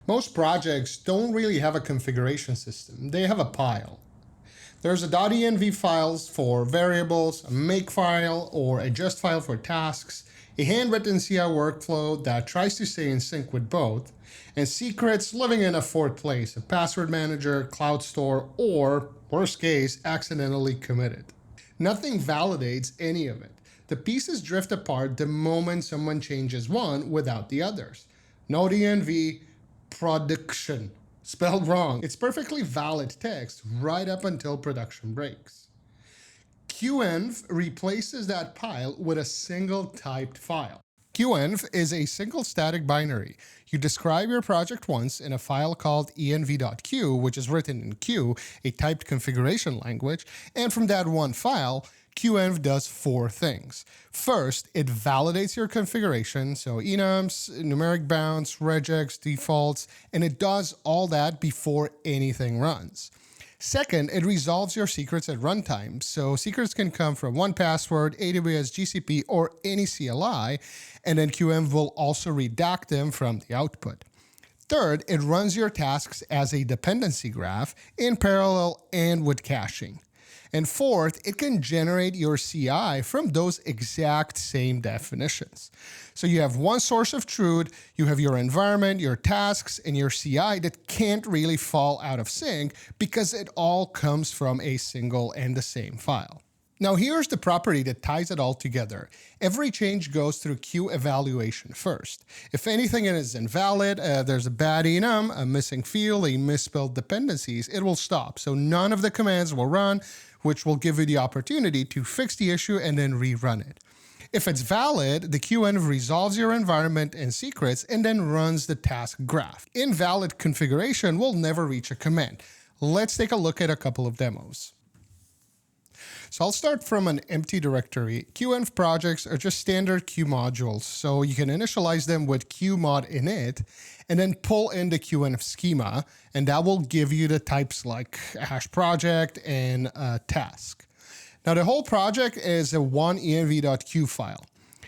Most projects don't really have a configuration system. They have a pile. There's a .env files for variables, a Makefile or a just file for tasks, a handwritten CI workflow that tries to stay in sync with both, and secrets living in a fourth place, a password manager, cloud store, or, worst case, accidentally committed. Nothing validates any of it. The pieces drift apart the moment someone changes one without the others. No env production. Spelled wrong. It's perfectly valid text right up until production breaks. cuenv replaces that pile with a single typed file. cuenv is a single static binary. You describe your project once in a file called env.cue, which is written in Q, a typed configuration language, and from that one file, cuenv does four things. First, it validates your configuration, so enums, numeric bounds, regex, defaults, and it does all that before anything runs. Second, it resolves your secrets at runtime, so secrets can come from 1Password, AWS, GCP, or any CLI, and then cuenv will also redact them from the output. Third, it runs your tasks as a dependency graph in parallel and with caching. And fourth, it can generate your CI from those exact same definitions. So you have one source of truth, you have your environment, your tasks, and your CI that can't really fall out of sync because it all comes from a single and the same file. Now here's the property that ties it all together. Every change goes through Q evaluation first. If anything is invalid, there's a bad enum, a missing field, a misspelled dependencies, it will stop. So none of the commands will run, which will give you the opportunity to fix the issue and then rerun it. If it's valid, the cuenv resolves your environment and secrets and then runs the task graph. Invalid configuration will never reach a command. Let's take a look at a couple of demos. So I'll start from an empty directory. cuenv projects are just standard Q modules, so you can initialize them with qmod init and then pull in the cuenv schema, and that will give you the types like hash project and task. Now the whole project is a one env.cue file.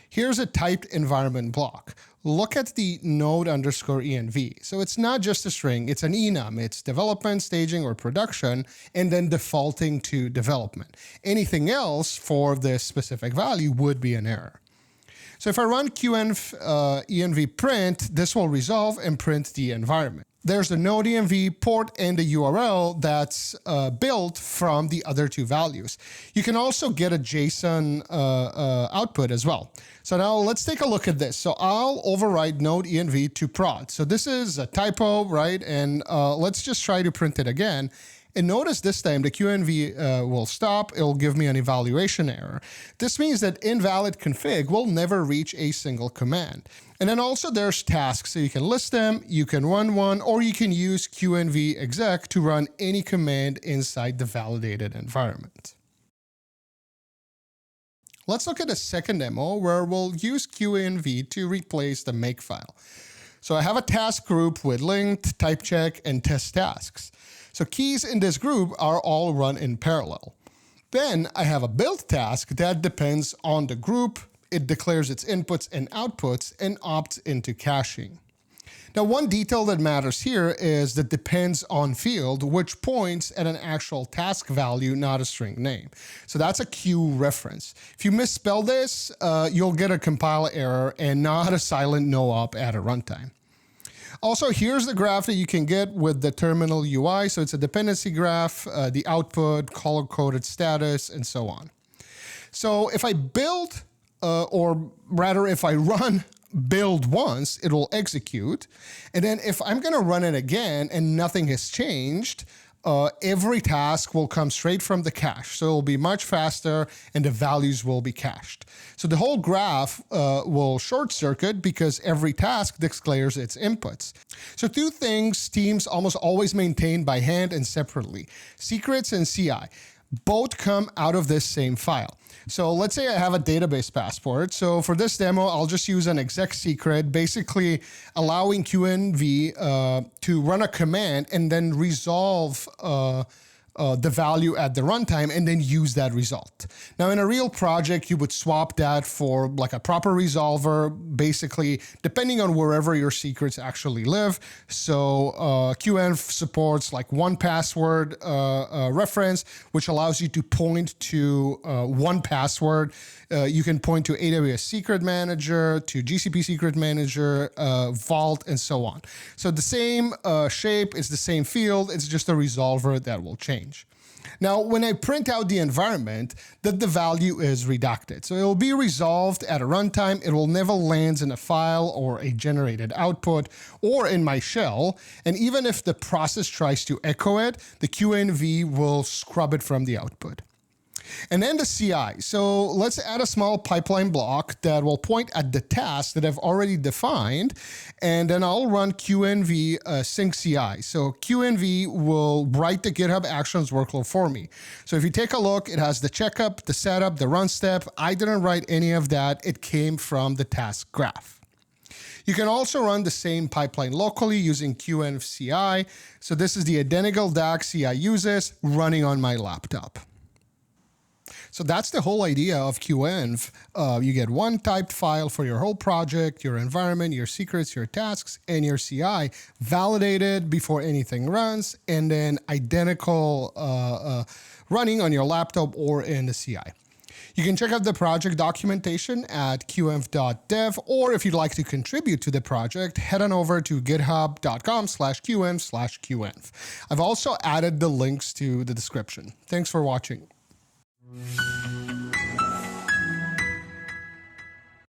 Here's a typed environment block. Look at the node_env. So it's not just a string, it's an enum. It's development, staging, or production, and then defaulting to development. Anything else for this specific value would be an error. So if I run cuenv env print, this will resolve and print the environment. There's the node env port and the URL that's built from the other two values. You can also get a JSON output as well. So now let's take a look at this. So I'll override node env to prod. So this is a typo, right? And let's just try to print it again. And notice this time the cuenv will stop. It'll give me an evaluation error. This means that invalid config will never reach a single command. And then also there's tasks. So you can list them, you can run one, or you can use cuenv exec to run any command inside the validated environment. Let's look at a second demo where we'll use cuenv to replace the Makefile. So I have a task group with linked, type check, and test tasks. So keys in this group are all run in parallel. Then I have a build task that depends on the group. It declares its inputs and outputs and opts into caching. Now, one detail that matters here is the depends on field, which points at an actual task value, not a string name. So that's a Q reference. If you misspell this, you'll get a compile error and not a silent no op at a runtime. Also, here's the graph that you can get with the terminal UI. So it's a dependency graph, the output, color-coded status, and so on. So if I build, or rather if I run build once, it will execute. And then if I'm going to run it again and nothing has changed, every task will come straight from the cache. So it will be much faster and the values will be cached. So the whole graph will short circuit because every task declares its inputs. So two things teams almost always maintain by hand and separately: secrets and CI. Both come out of this same file. So let's say I have a database passport. So for this demo, I'll just use an exec secret, basically allowing cuenv to run a command and then resolve the value at the runtime and then use that result. Now, in a real project, you would swap that for like a proper resolver, basically, depending on wherever your secrets actually live. So cuenv supports like one password reference, which allows you to point to one password. You can point to AWS Secret Manager, to GCP Secret Manager, Vault, and so on. So the same shape, it's the same field, it's just a resolver that will change. Now, when I print out the environment, the value is redacted. So it will be resolved at a runtime. It will never land in a file or a generated output or in my shell. And even if the process tries to echo it, the cuenv will scrub it from the output. And then the CI. So let's add a small pipeline block that will point at the task that I've already defined. And then I'll run cuenv sync CI. So cuenv will write the GitHub Actions workload for me. So if you take a look, it has the checkup, the setup, the run step. I didn't write any of that. It came from the task graph. You can also run the same pipeline locally using cuenv CI. So this is the identical DAG CI uses running on my laptop. So that's the whole idea of cuenv. You get one typed file for your whole project, your environment, your secrets, your tasks, and your CI validated before anything runs, and then identical running on your laptop or in the CI. You can check out the project documentation at cuenv.dev, or if you'd like to contribute to the project, head on over to github.com/cuenv/cuenv. I've also added the links to the description. Thanks for watching.